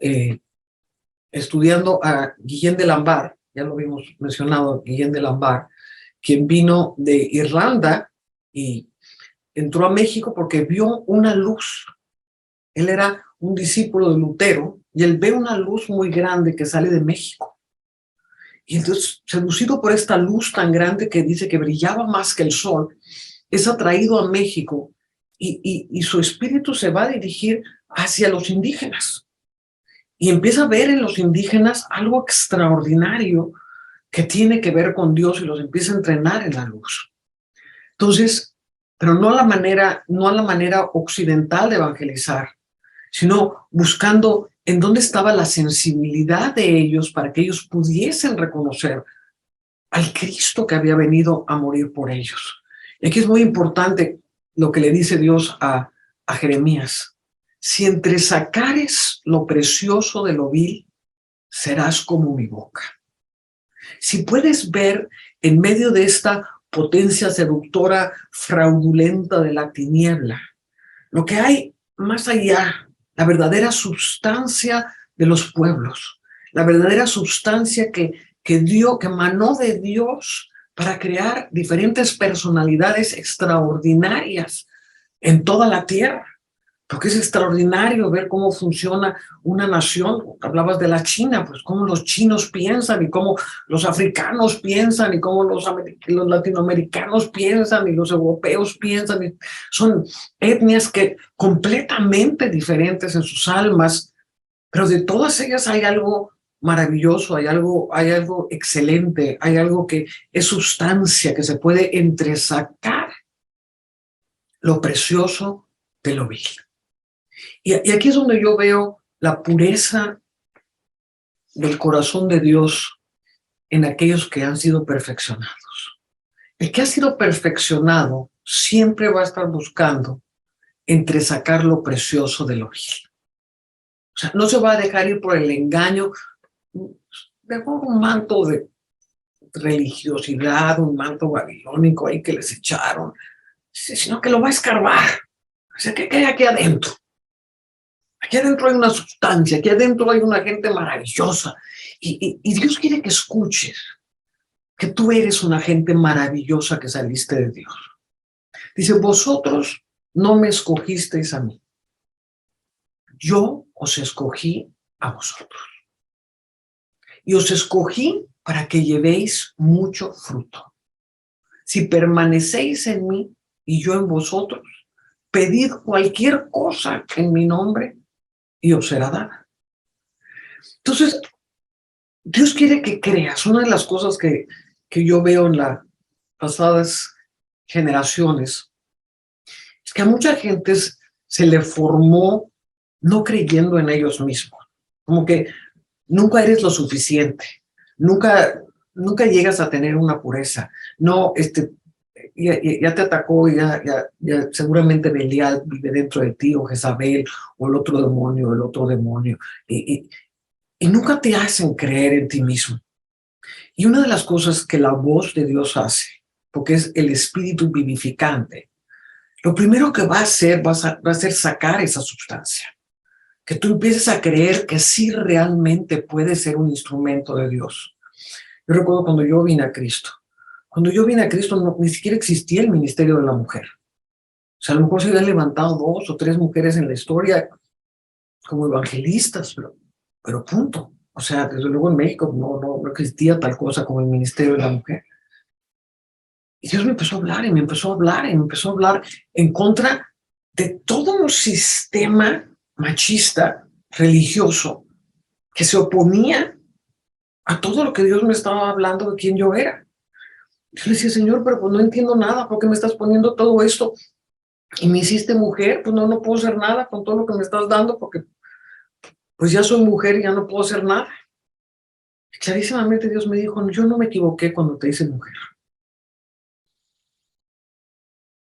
estudiando a Guillén de Lambar, ya lo habíamos mencionado, Guillén de Lambar, quien vino de Irlanda y entró a México porque vio una luz. Él era un discípulo de Lutero y él ve una luz muy grande que sale de México. Y entonces, seducido por esta luz tan grande que dice que brillaba más que el sol, es atraído a México y su espíritu se va a dirigir hacia los indígenas. Y empieza a ver en los indígenas algo extraordinario que tiene que ver con Dios y los empieza a entrenar en la luz. Entonces, pero no a la manera occidental de evangelizar, sino buscando en dónde estaba la sensibilidad de ellos para que ellos pudiesen reconocer al Cristo que había venido a morir por ellos. Y aquí es muy importante lo que le dice Dios a Jeremías. Si entresacares lo precioso de lo vil, serás como mi boca. Si puedes ver en medio de esta potencia seductora fraudulenta de la tiniebla, lo que hay más allá, la verdadera sustancia de los pueblos, la verdadera sustancia que emanó de Dios para crear diferentes personalidades extraordinarias en toda la tierra. Porque es extraordinario ver cómo funciona una nación. Hablabas de la China, pues cómo los chinos piensan y cómo los africanos piensan y cómo los latinoamericanos piensan y los europeos piensan. Y son etnias que completamente diferentes en sus almas, pero de todas ellas hay algo maravilloso, hay algo excelente, hay algo que es sustancia, que se puede entresacar lo precioso de lo vil. Y aquí es donde yo veo la pureza del corazón de Dios en aquellos que han sido perfeccionados. El que ha sido perfeccionado siempre va a estar buscando entresacar lo precioso de lo vil. O sea, no se va a dejar ir por el engaño de un manto de religiosidad, un manto babilónico ahí que les echaron, sino que lo va a escarbar. O sea, ¿qué hay aquí adentro? Aquí adentro hay una sustancia, aquí adentro hay una gente maravillosa. Y Dios quiere que escuches que tú eres una gente maravillosa que saliste de Dios. Dice, vosotros no me escogisteis a mí. Yo os escogí a vosotros. Y os escogí para que llevéis mucho fruto. Si permanecéis en mí y yo en vosotros, pedid cualquier cosa en mi nombre y os será dada. Entonces, Dios quiere que creas. Una de las cosas que yo veo en las pasadas generaciones es que a mucha gente se le formó no creyendo en ellos mismos. Como que nunca eres lo suficiente. Nunca llegas a tener una pureza. No, ya te atacó, ya seguramente Belial vive dentro de ti, o Jezabel, o el otro demonio. Y nunca te hacen creer en ti mismo. Y una de las cosas que la voz de Dios hace, porque es el espíritu vivificante, lo primero que va a hacer, va a ser sacar esa sustancia. Que tú empieces a creer que sí realmente puedes ser un instrumento de Dios. Yo recuerdo cuando yo vine a Cristo. Cuando yo vine a Cristo ni siquiera existía el ministerio de la mujer. O sea, a lo mejor se habían levantado 2 o 3 mujeres en la historia como evangelistas, pero punto. O sea, desde luego en México no existía tal cosa como el ministerio de la mujer. Y Dios me empezó a hablar y me empezó a hablar y me empezó a hablar en contra de todo un sistema machista, religioso, que se oponía a todo lo que Dios me estaba hablando de quién yo era. Yo le decía, Señor, pero pues no entiendo nada, ¿por qué me estás poniendo todo esto? Y me hiciste mujer, pues no puedo hacer nada con todo lo que me estás dando, porque pues ya soy mujer y ya no puedo hacer nada. Y clarísimamente Dios me dijo, yo no me equivoqué cuando te hice mujer.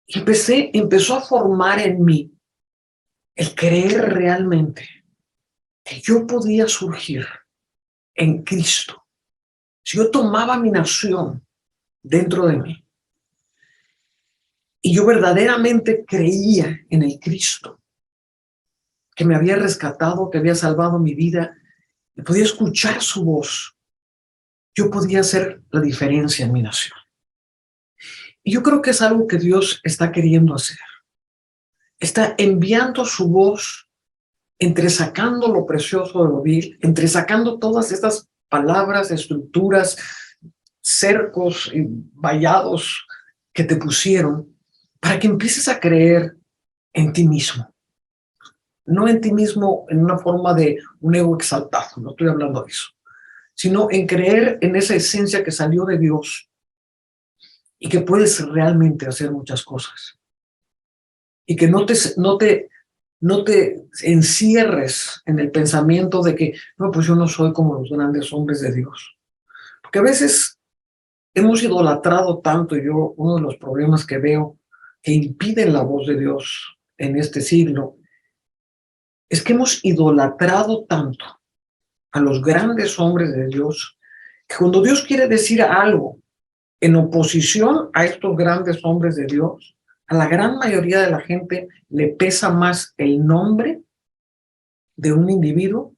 Y empezó a formar en mí el creer realmente que yo podía surgir en Cristo. Si yo tomaba mi nación dentro de mí y yo verdaderamente creía en el Cristo que me había rescatado, que había salvado mi vida, y podía escuchar su voz, yo podía hacer la diferencia en mi nación. Y yo creo que es algo que Dios está queriendo hacer. Está enviando su voz, entresacando lo precioso de lo vil, entresacando todas estas palabras, estructuras, cercos y vallados que te pusieron para que empieces a creer en ti mismo. No en ti mismo en una forma de un ego exaltado, no estoy hablando de eso, sino en creer en esa esencia que salió de Dios y que puedes realmente hacer muchas cosas. Y que no te encierres en el pensamiento de que, no, pues yo no soy como los grandes hombres de Dios. Porque a veces hemos idolatrado tanto, uno de los problemas que veo que impiden la voz de Dios en este siglo, es que hemos idolatrado tanto a los grandes hombres de Dios, que cuando Dios quiere decir algo en oposición a estos grandes hombres de Dios, a la gran mayoría de la gente le pesa más el nombre de un individuo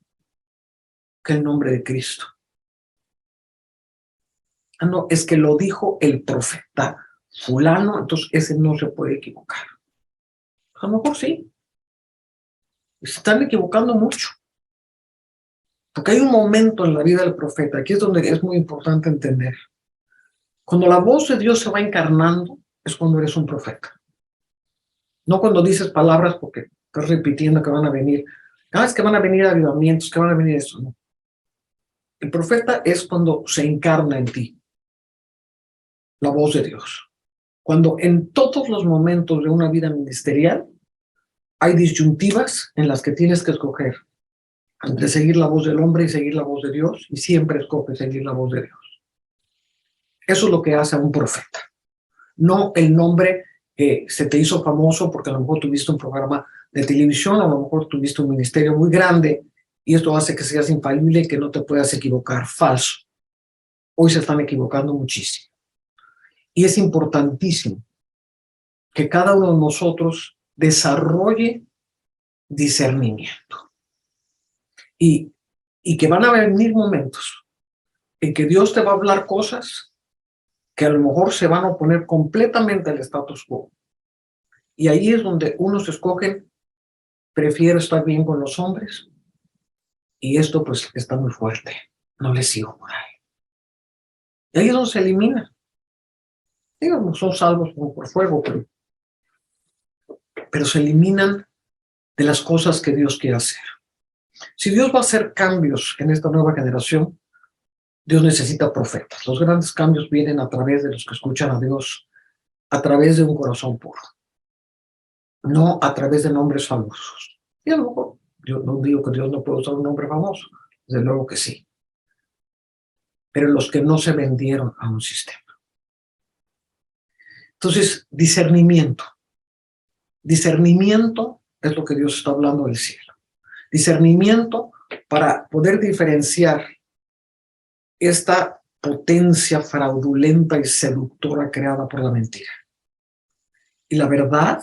que el nombre de Cristo. Ah, no, es que lo dijo el profeta fulano, entonces ese no se puede equivocar. A lo mejor sí. Se están equivocando mucho. Porque hay un momento en la vida del profeta, aquí es donde es muy importante entender. Cuando la voz de Dios se va encarnando, es cuando eres un profeta. No cuando dices palabras porque estás repitiendo que van a venir. Es que van a venir avivamientos, que van a venir eso. No. El profeta es cuando se encarna en ti la voz de Dios. Cuando en todos los momentos de una vida ministerial hay disyuntivas en las que tienes que escoger entre seguir la voz del hombre y seguir la voz de Dios, y siempre escoge seguir la voz de Dios. Eso es lo que hace a un profeta. No el nombre que se te hizo famoso porque a lo mejor tuviste un programa de televisión, a lo mejor tuviste un ministerio muy grande, y esto hace que seas infalible y que no te puedas equivocar. Falso. Hoy se están equivocando muchísimo. Y es importantísimo que cada uno de nosotros desarrolle discernimiento. Y que van a venir momentos en que Dios te va a hablar cosas que a lo mejor se van a oponer completamente al status quo. Y ahí es donde unos escogen, prefiero estar bien con los hombres, y esto pues está muy fuerte, no les sigo por ahí. Y ahí es donde se elimina. Digamos, son salvos como por fuego, pero se eliminan de las cosas que Dios quiere hacer. Si Dios va a hacer cambios en esta nueva generación, Dios necesita profetas. Los grandes cambios vienen a través de los que escuchan a Dios, a través de un corazón puro, no a través de nombres famosos. Y a lo mejor, yo no digo que Dios no puede usar un nombre famoso, desde luego que sí, pero los que no se vendieron a un sistema. Entonces, discernimiento. Discernimiento es lo que Dios está hablando del cielo. Discernimiento para poder diferenciar esta potencia fraudulenta y seductora creada por la mentira. Y la verdad,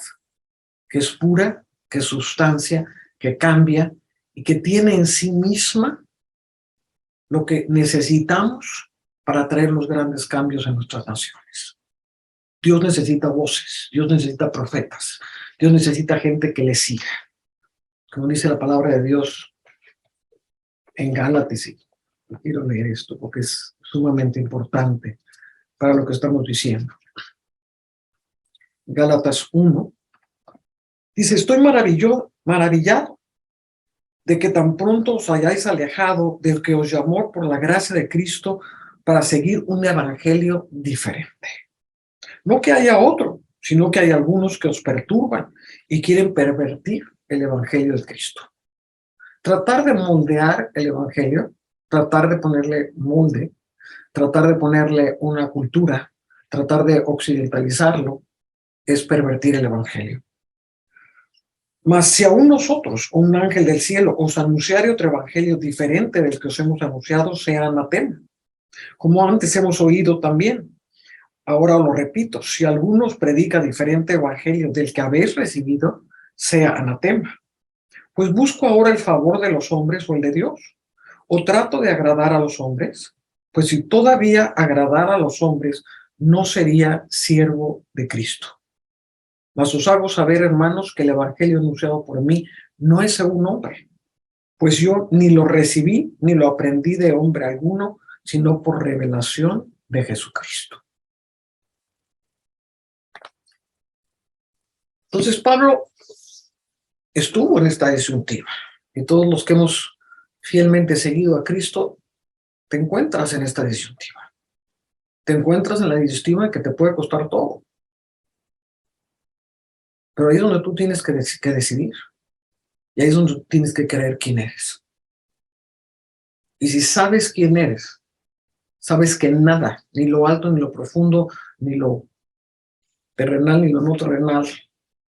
que es pura, que es sustancia, que cambia y que tiene en sí misma lo que necesitamos para traer los grandes cambios en nuestras naciones. Dios necesita voces, Dios necesita profetas, Dios necesita gente que le siga. Como dice la palabra de Dios en Gálatas, y quiero leer esto porque es sumamente importante para lo que estamos diciendo. Gálatas 1 dice: estoy maravillado de que tan pronto os hayáis alejado del que os llamó por la gracia de Cristo para seguir un evangelio diferente. No que haya otro, sino que hay algunos que os perturban y quieren pervertir el evangelio de Cristo. Tratar de moldear el evangelio, tratar de ponerle molde, tratar de ponerle una cultura, tratar de occidentalizarlo, es pervertir el evangelio. Mas si aún nosotros, o un ángel del cielo, os anunciare otro evangelio diferente del que os hemos anunciado, sea anatema. Como antes hemos oído también. Ahora lo repito, si alguno os predica diferente evangelio del que habéis recibido, sea anatema. Pues busco ahora el favor de los hombres o el de Dios. ¿O trato de agradar a los hombres? Pues si todavía agradara a los hombres, no sería siervo de Cristo. Mas os hago saber, hermanos, que el evangelio anunciado por mí no es según hombre, pues yo ni lo recibí ni lo aprendí de hombre alguno, sino por revelación de Jesucristo. Entonces Pablo estuvo en esta disyuntiva, y todos los que hemos fielmente seguido a Cristo, te encuentras en esta disyuntiva. Te encuentras en la disyuntiva que te puede costar todo. Pero ahí es donde tú tienes que decidir. Y ahí es donde tú tienes que creer quién eres. Y si sabes quién eres, sabes que nada, ni lo alto, ni lo profundo, ni lo terrenal, ni lo no terrenal,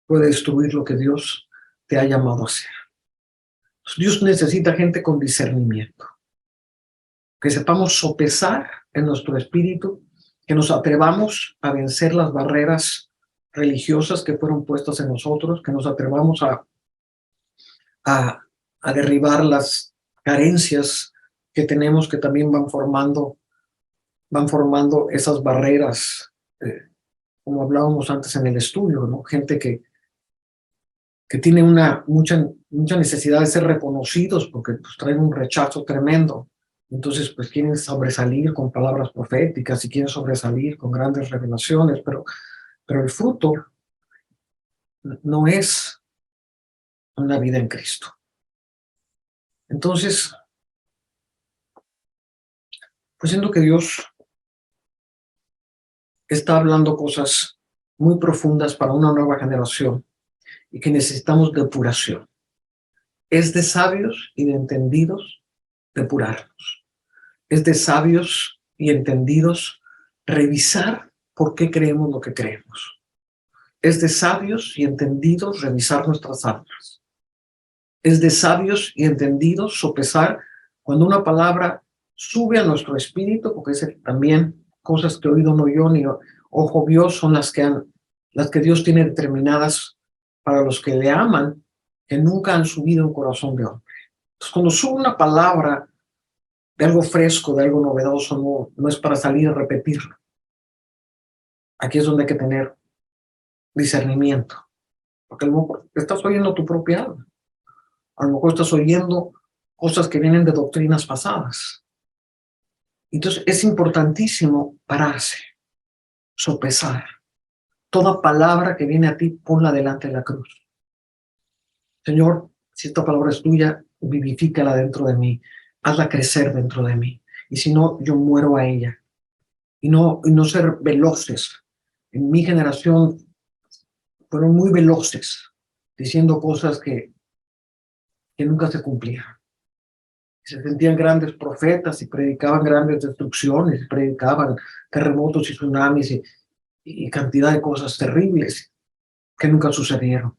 puede destruir lo que Dios te ha llamado a hacer. Dios necesita gente con discernimiento. Que sepamos sopesar en nuestro espíritu, que nos atrevamos a vencer las barreras religiosas que fueron puestas en nosotros, que nos atrevamos a derribar las carencias que tenemos, que también van formando esas barreras, como hablábamos antes en el estudio, ¿no? Gente que tiene mucha necesidad de ser reconocidos porque pues, traen un rechazo tremendo. Entonces, pues quieren sobresalir con palabras proféticas y quieren sobresalir con grandes revelaciones, pero el fruto no es una vida en Cristo. Entonces, Pues siento que Dios está hablando cosas muy profundas para una nueva generación y que necesitamos depuración. Es de sabios y de entendidos depurarnos. Es de sabios y entendidos revisar por qué creemos lo que creemos. Es de sabios y entendidos revisar nuestras almas. Es de sabios y entendidos sopesar cuando una palabra sube a nuestro espíritu, porque es también cosas que oído no oyó ni ojo vio son las que Dios tiene determinadas para los que le aman, que nunca han subido a un corazón de hombre. Entonces, cuando sube una palabra de algo fresco, de algo novedoso, no es para salir a repetirlo. Aquí es donde hay que tener discernimiento, porque a lo mejor estás oyendo tu propia alma, a lo mejor estás oyendo cosas que vienen de doctrinas pasadas. Entonces es importantísimo pararse, sopesar. Toda palabra que viene a ti, ponla delante de la cruz. Señor, si esta palabra es tuya, vivifícala dentro de mí, hazla crecer dentro de mí. Y si no, yo muero a ella. Y no ser veloces. En mi generación fueron muy veloces, diciendo cosas que nunca se cumplían. Se sentían grandes profetas y predicaban grandes destrucciones, y predicaban terremotos y tsunamis y cantidad de cosas terribles que nunca sucedieron.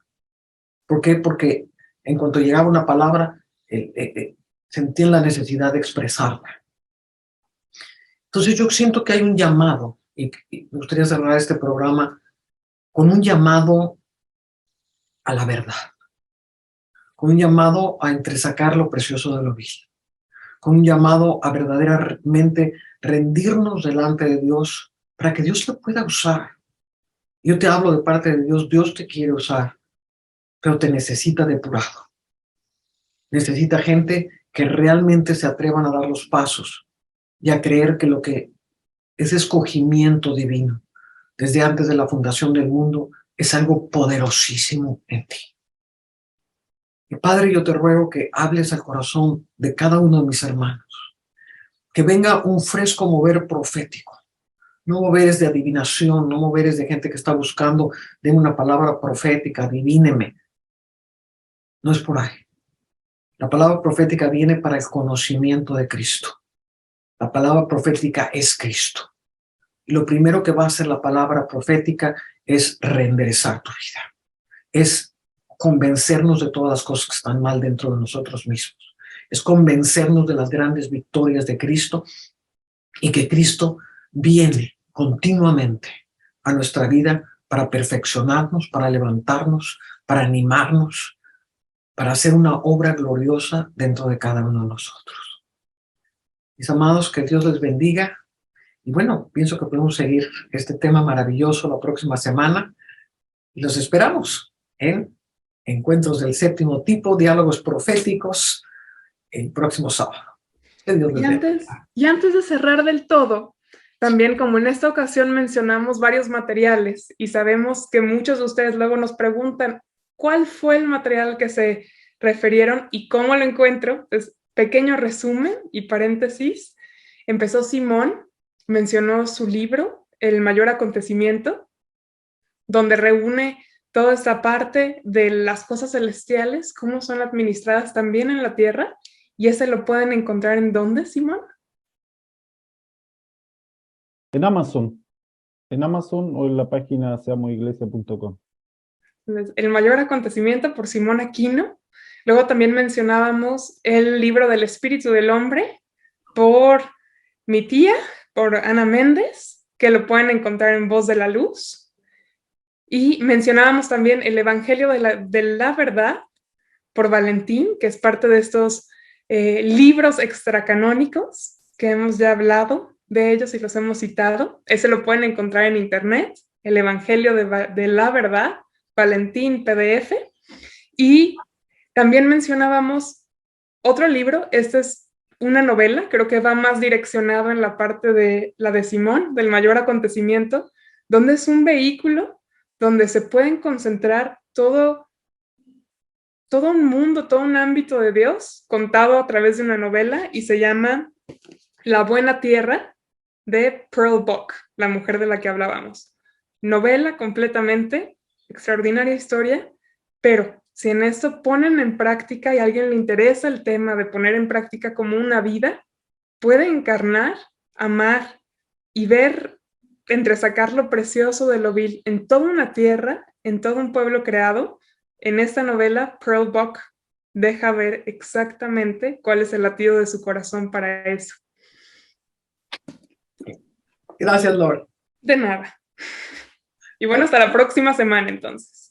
¿Por qué? Porque en cuanto llegaba una palabra, sentían la necesidad de expresarla. Entonces yo siento que hay un llamado, y me gustaría cerrar este programa con un llamado a la verdad, con un llamado a entresacar lo precioso de lo vil, con un llamado a verdaderamente rendirnos delante de Dios para que Dios lo pueda usar. Yo te hablo de parte de Dios, Dios te quiere usar, pero te necesita depurado. Necesita gente que realmente se atrevan a dar los pasos y a creer que lo que es escogimiento divino desde antes de la fundación del mundo es algo poderosísimo en ti. Y Padre, yo te ruego que hables al corazón de cada uno de mis hermanos, que venga un fresco mover profético, no moveres de adivinación, no moveres de gente que está buscando de una palabra profética, adivíneme. No es por ahí. La palabra profética viene para el conocimiento de Cristo. La palabra profética es Cristo. Y lo primero que va a hacer la palabra profética es reenderezar tu vida. Es convencernos de todas las cosas que están mal dentro de nosotros mismos. Es convencernos de las grandes victorias de Cristo y que Cristo viene continuamente a nuestra vida para perfeccionarnos, para levantarnos, para animarnos, para hacer una obra gloriosa dentro de cada uno de nosotros. Mis amados, que Dios les bendiga. Y bueno, pienso que podemos seguir este tema maravilloso la próxima semana. Y los esperamos en Encuentros del Séptimo Tipo, Diálogos Proféticos, el próximo sábado. Que Dios les bendiga. Y antes de cerrar del todo, también como en esta ocasión mencionamos varios materiales y sabemos que muchos de ustedes luego nos preguntan cuál fue el material que se refirieron y cómo lo encuentro, pues pequeño resumen y paréntesis. Empezó Simón, mencionó su libro, El Mayor Acontecimiento, donde reúne toda esta parte de las cosas celestiales, cómo son administradas también en la tierra, y ese lo pueden encontrar ¿en dónde, Simón? En Amazon o en la página seamosiglesia.com. El Mayor Acontecimiento por Simón Aquino. Luego también mencionábamos el libro del Espíritu del Hombre por mi tía, por Ana Méndez, que lo pueden encontrar en Voz de la Luz. Y mencionábamos también el Evangelio de la Verdad por Valentín, que es parte de estos libros extracanónicos que hemos ya hablado de ellos y los hemos citado. Ese lo pueden encontrar en internet, el Evangelio de la Verdad, Valentín PDF. Y también mencionábamos otro libro, este es una novela, creo que va más direccionado en la parte de la de Simón, del Mayor Acontecimiento, donde es un vehículo donde se pueden concentrar todo un mundo, todo un ámbito de Dios contado a través de una novela y se llama La buena tierra de Pearl Buck, la mujer de la que hablábamos. Novela completamente, extraordinaria historia, pero si en esto ponen en práctica y a alguien le interesa el tema de poner en práctica como una vida, puede encarnar, amar y ver, entresacar lo precioso de lo vil en toda una tierra, en todo un pueblo creado. En esta novela, Pearl Buck deja ver exactamente cuál es el latido de su corazón para eso. Gracias, Lord. De nada. Y bueno, hasta la próxima semana entonces.